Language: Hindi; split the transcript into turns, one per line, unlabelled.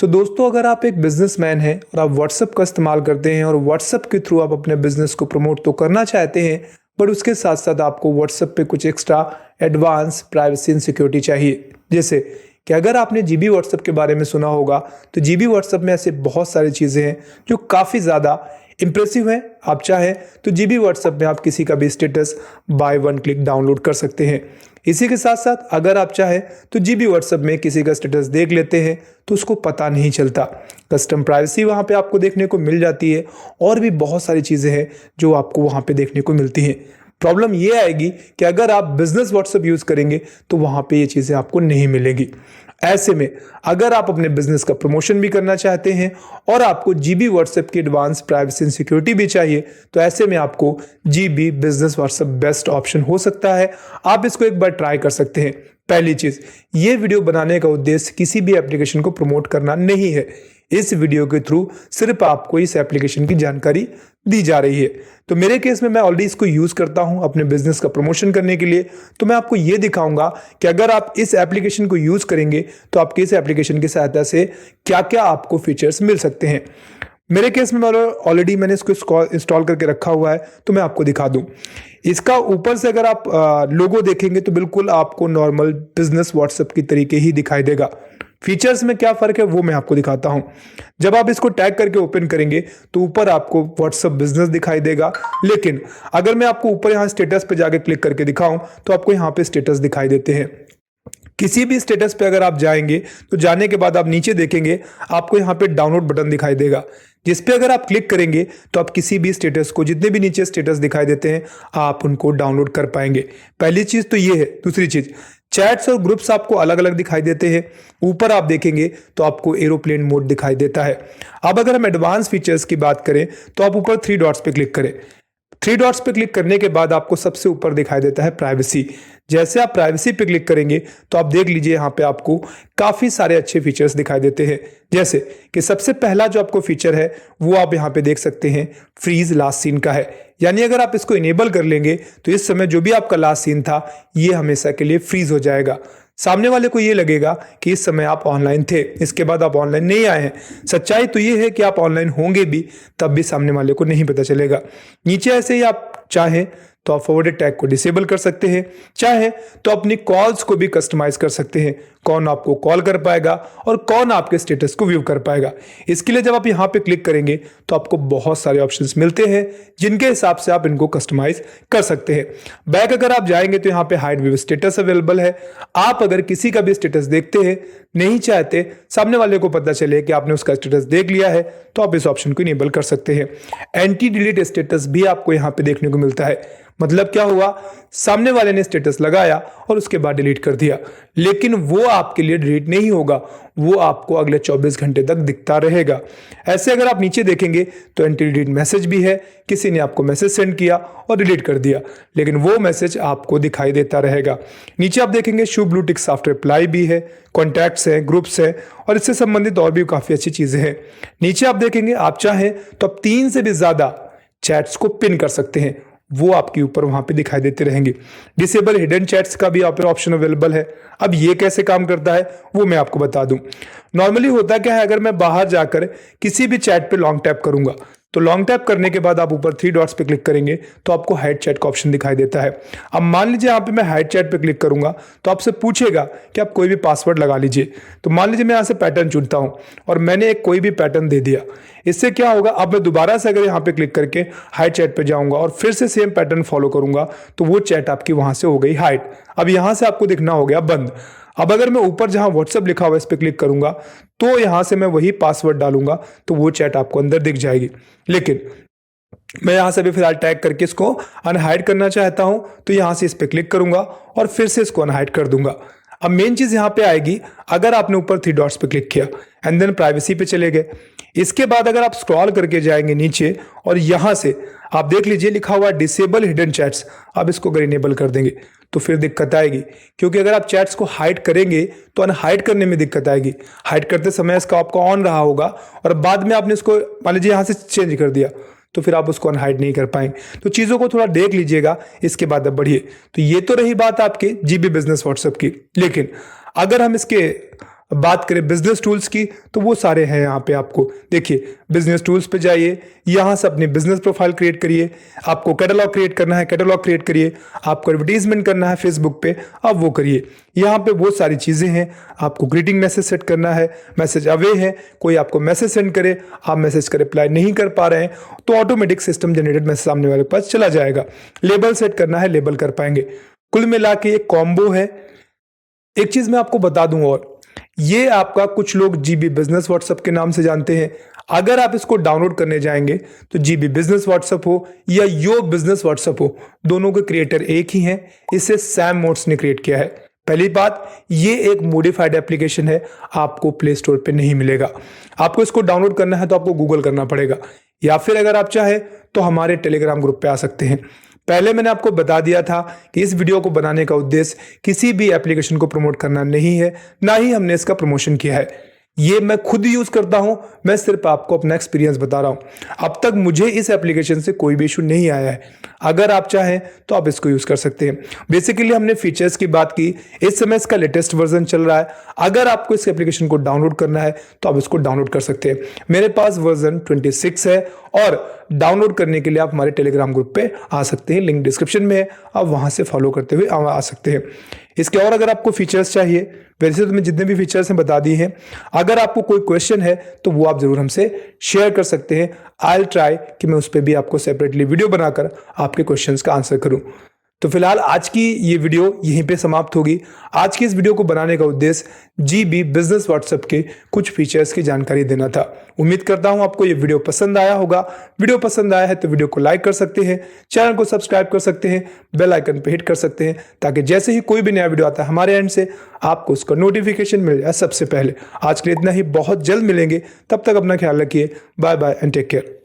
तो दोस्तों, अगर आप एक बिजनेसमैन हैं और आप व्हाट्सएप का इस्तेमाल करते हैं और व्हाट्सएप के थ्रू आप अपने बिजनेस को प्रमोट तो करना चाहते हैं, बट उसके साथ साथ आपको व्हाट्सएप पे कुछ extra advance privacy and security चाहिए। जैसे कि अगर आपने जीबी व्हाट्सएप के बारे में सुना होगा, तो जीबी व्हाट्सएप में ऐसे बहुत सारी चीज़ें हैं जो काफ़ी ज़्यादा इंप्रेसिव हैं। आप चाहें तो जीबी व्हाट्सएप में आप किसी का भी status by one click download कर सकते हैं। इसी के साथ साथ अगर आप चाहें तो जीबी व्हाट्सएप में किसी का स्टेटस देख लेते हैं तो उसको पता नहीं चलता। कस्टम प्राइवेसी वहाँ पे आपको देखने को मिल जाती है और भी बहुत सारी चीज़ें हैं जो आपको वहाँ पे देखने को मिलती हैं। प्रॉब्लम ये आएगी कि अगर आप बिजनेस व्हाट्सएप यूज़ करेंगे तो वहाँ पे ये चीज़ें आपको नहीं मिलेंगी। ऐसे में अगर आप अपने बिजनेस का प्रमोशन भी करना चाहते हैं और आपको जीबी व्हाट्सएप की एडवांस प्राइवेसी एंड सिक्योरिटी भी चाहिए, तो ऐसे में आपको GB business WhatsApp best option हो सकता है। आप इसको एक बार ट्राई कर सकते हैं। पहली चीज, ये वीडियो बनाने का उद्देश्य किसी भी एप्लीकेशन को प्रमोट करना नहीं है। इस वीडियो के थ्रू सिर्फ आपको इस एप्लीकेशन की जानकारी दी जा रही है। तो मेरे केस में मैं ऑलरेडी इसको यूज करता हूं अपने बिजनेस का प्रमोशन करने के लिए। तो मैं आपको ये दिखाऊंगा कि अगर आप इस एप्लीकेशन को यूज करेंगे तो आपके इस एप्लीकेशन की सहायता से क्या क्या आपको फीचर्स मिल सकते हैं। मेरे केस में ऑलरेडी मैंने इसको इंस्टॉल करके रखा हुआ है, तो मैं आपको दिखा दूं। इसका ऊपर से अगर आप लोगो देखेंगे तो बिल्कुल आपको नॉर्मल बिजनेस व्हाट्सएप की तरीके ही दिखाई देगा। फीचर्स में क्या फर्क है वो मैं आपको दिखाता हूं। जब आप इसको टैग करके ओपन करेंगे तो ऊपर आपको व्हाट्सएप बिजनेस दिखाई देगा, लेकिन अगर मैं आपको ऊपर यहां स्टेटस पे जाके क्लिक करके दिखाऊं तो आपको यहां पे स्टेटस दिखाई देते हैं। किसी भी स्टेटस पे अगर आप जाएंगे तो जाने के बाद आप नीचे देखेंगे आपको यहाँ पे डाउनलोड बटन दिखाई देगा, जिस पे अगर आप क्लिक करेंगे तो आप किसी भी स्टेटस को, जितने भी नीचे स्टेटस दिखाई देते हैं, आप उनको डाउनलोड कर पाएंगे। पहली चीज तो ये है। दूसरी चीज, चैट्स और ग्रुप्स आपको अलग अलग दिखाई देते हैं। ऊपर आप देखेंगे तो आपको एरोप्लेन मोड दिखाई देता है। अब अगर हम एडवांस फीचर्स की बात करें तो आप ऊपर 3 डॉट्स पे क्लिक करें। 3 डॉट्स पे क्लिक करने के बाद आपको सबसे ऊपर दिखाई देता है प्राइवेसी। जैसे आप प्राइवेसी पे क्लिक करेंगे तो आप देख लीजिए यहाँ पे आपको काफी सारे अच्छे फीचर्स दिखाई देते हैं। जैसे कि सबसे पहला जो आपको फीचर है वो आप यहाँ पे देख सकते हैं, फ्रीज लास्ट सीन का है। यानी अगर आप इसको इनेबल कर लेंगे तो इस समय जो भी आपका लास्ट सीन था ये हमेशा के लिए फ्रीज हो जाएगा। सामने वाले को ये लगेगा कि इस समय आप ऑनलाइन थे, इसके बाद आप ऑनलाइन नहीं आए हैं। सच्चाई तो ये है कि आप ऑनलाइन होंगे भी, तब भी सामने वाले को नहीं पता चलेगा। नीचे ऐसे ही आप चाहें तो आप फॉरवर्डेड टैग को डिसेबल कर सकते हैं, चाहे तो अपनी कॉल्स को भी कस्टमाइज कर सकते हैं, कौन आपको कॉल कर पाएगा और कौन आपके स्टेटस को व्यू कर पाएगा। इसके लिए जब आप यहाँ पे क्लिक करेंगे तो आपको बहुत सारे ऑप्शंस मिलते हैं जिनके हिसाब से आप इनको कस्टमाइज कर सकते हैं। बैक अगर आप जाएंगे तो यहाँ पे हाइड व्यू स्टेटस अवेलेबल है। आप अगर किसी का भी स्टेटस देखते हैं, नहीं चाहते सामने वाले को पता चले कि आपने उसका स्टेटस देख लिया है, तो आप इस ऑप्शन को इनेबल कर सकते हैं। एंटी डिलीट स्टेटस भी आपको यहाँ पे देखने को मिलता है। मतलब क्या हुआ, सामने वाले ने स्टेटस लगाया और उसके बाद डिलीट कर दिया, लेकिन वो आपके लिए डिलीट नहीं होगा, वो आपको अगले 24 घंटे तक दिखता रहेगा। ऐसे अगर आप नीचे देखेंगे तो एंटी डिलीट मैसेज भी है, किसी ने आपको मैसेज सेंड किया और डिलीट कर दिया, लेकिन वो मैसेज आपको दिखाई देता रहेगा। नीचे आप देखेंगे show blue tick after reply भी है, कॉन्टैक्ट्स है, ग्रुप्स है और इससे संबंधित और भी काफी अच्छी चीजें हैं। नीचे आप देखेंगे आप चाहें तो आप 3 से भी ज्यादा चैट्स को पिन कर सकते हैं, वो आपके ऊपर वहां पे दिखाई देते रहेंगे। डिसेबल हिडन चैट्स का भी आप ऑप्शन अवेलेबल है। अब ये कैसे काम करता है वो मैं आपको बता दूं। नॉर्मली होता क्या है, अगर मैं बाहर जाकर किसी भी चैट पे लॉन्ग टैप करूंगा तो लॉन्ग टैप करने के बाद आप ऊपर 3 डॉट्स पे क्लिक करेंगे तो आपको हाइड चैट का ऑप्शन दिखाई देता है। अब मान लीजिए यहाँ पे मैं हाइड चैट पे क्लिक करूंगा तो आपसे पूछेगा कि आप कोई भी पासवर्ड लगा लीजिए। तो मान लीजिए मैं यहाँ से पैटर्न चुनता हूँ और मैंने एक कोई भी पैटर्न दे दिया। इससे क्या होगा, अब मैं दोबारा से अगर यहाँ पे क्लिक करके हाइड चैट पे जाऊंगा और फिर से सेम पैटर्न फॉलो करूंगा तो वो चैट आपकी वहां से हो गई हाइड। अब यहां से आपको दिखना हो गया बंद। अब अगर मैं ऊपर जहां व्हाट्सएप लिखा हुआ है इस पे क्लिक करूंगा तो यहां से मैं वही पासवर्ड डालूंगा तो वो चैट आपको अंदर दिख जाएगी। लेकिन मैं यहां से भी फिलहाल टैग करके इसको अनहाइड करना चाहता हूं तो यहां से इस पे क्लिक करूंगा और फिर से इसको अनहाइड कर दूंगा। अब मेन चीज यहां पे आएगी, अगर आपने ऊपर 3 डॉट्स पे क्लिक किया एंड देन प्राइवेसी पे चले गए, इसके बाद अगर आप स्क्रॉल करके जाएंगे नीचे और यहां से आप देख लीजिए लिखा हुआ डिसेबल हिडन चैट्स, अब इसको अगर इनेबल कर देंगे तो फिर दिक्कत आएगी, क्योंकि अगर आप चैट्स को हाइड करेंगे तो अनहाइड करने में दिक्कत आएगी। हाइड करते समय इसका आपका ऑन रहा होगा और बाद में आपने इसको मान लीजिए यहां से चेंज कर दिया तो फिर आप उसको अनहाइड नहीं कर पाएंगे। तो चीजों को थोड़ा देख लीजिएगा, इसके बाद अब बढ़िए। तो ये तो रही बात आपके जीबी बिजनेस व्हाट्सएप की। लेकिन अगर हम इसके बात करें बिजनेस टूल्स की तो वो सारे हैं यहाँ पे। आपको देखिए बिजनेस टूल्स पे जाइए, यहाँ से अपनी बिजनेस प्रोफाइल क्रिएट करिए। आपको कैटलॉग क्रिएट करना है, कैटलॉग क्रिएट करिए। आपको एडवर्टीजमेंट करना है फेसबुक पे, अब वो करिए। यहाँ पे बहुत सारी चीजें हैं। आपको ग्रीटिंग मैसेज सेट करना है, मैसेज अवे है, कोई आपको मैसेज सेंड करे, आप मैसेज का रिप्लाई नहीं कर पा रहे हैं तो ऑटोमेटिक सिस्टम जनरेटेड मैसेज सामने वाले के पास चला जाएगा। लेबल सेट करना है, लेबल कर पाएंगे। कुल मिला के एक कॉम्बो है। एक चीज मैं आपको बता दूं, और ये आपका कुछ लोग जीबी बिजनेस व्हाट्सएप के नाम से जानते हैं। अगर आप इसको डाउनलोड करने जाएंगे तो जीबी बिजनेस व्हाट्सएप हो या यो बिजनेस व्हाट्सएप हो, दोनों के क्रिएटर एक ही हैं। इसे सैम मोड्स ने क्रिएट किया है। पहली बात, ये एक मॉडिफाइड एप्लीकेशन है, आपको प्ले स्टोर पे नहीं मिलेगा। आपको इसको डाउनलोड करना है तो आपको गूगल करना पड़ेगा, या फिर अगर आप चाहे तो हमारे टेलीग्राम ग्रुप पे आ सकते हैं। पहले मैंने आपको बता दिया था कि इस वीडियो को बनाने का उद्देश्य किसी भी एप्लीकेशन को प्रमोट करना नहीं है, ना ही हमने इसका प्रमोशन किया है। ये मैं खुद यूज करता हूं, मैं सिर्फ आपको अपना एक्सपीरियंस बता रहा हूं। अब तक मुझे इस एप्लीकेशन से कोई भी इशू नहीं आया है। अगर आप चाहें तो आप इसको यूज कर सकते हैं। बेसिकली हमने फीचर्स की बात की। इस समय इसका लेटेस्ट वर्जन चल रहा है। अगर आपको इस एप्लीकेशन को डाउनलोड करना है तो आप इसको डाउनलोड कर सकते हैं। मेरे पास वर्जन 26 है, और डाउनलोड करने के लिए आप हमारे टेलीग्राम ग्रुप पे आ सकते हैं, लिंक डिस्क्रिप्शन में है, आप वहां से फॉलो करते हुए आ सकते हैं। इसके और अगर आपको फीचर्स चाहिए, वैसे तो मैं जितने भी फीचर्स हैं बता दिए हैं। अगर आपको कोई क्वेश्चन है तो वो आप जरूर हमसे शेयर कर सकते हैं। आई विल ट्राई कि मैं उस पर भी आपको सेपरेटली वीडियो बनाकर आपके क्वेश्चंस का आंसर करूं। तो फिलहाल आज की ये वीडियो यहीं पे समाप्त होगी। आज की इस वीडियो को बनाने का उद्देश्य जीबी बिजनेस व्हाट्सएप के कुछ फीचर्स की जानकारी देना था। उम्मीद करता हूं आपको ये वीडियो पसंद आया होगा। वीडियो पसंद आया है तो वीडियो को लाइक कर सकते हैं, चैनल को सब्सक्राइब कर सकते हैं, बेल आइकन पे हिट कर सकते हैं, ताकि जैसे ही कोई भी नया वीडियो आता है हमारे एंड से आपको उसका नोटिफिकेशन मिल जाए सबसे पहले। आज के लिए इतना ही, बहुत जल्द मिलेंगे। तब तक अपना ख्याल रखिए। Bye bye and take care.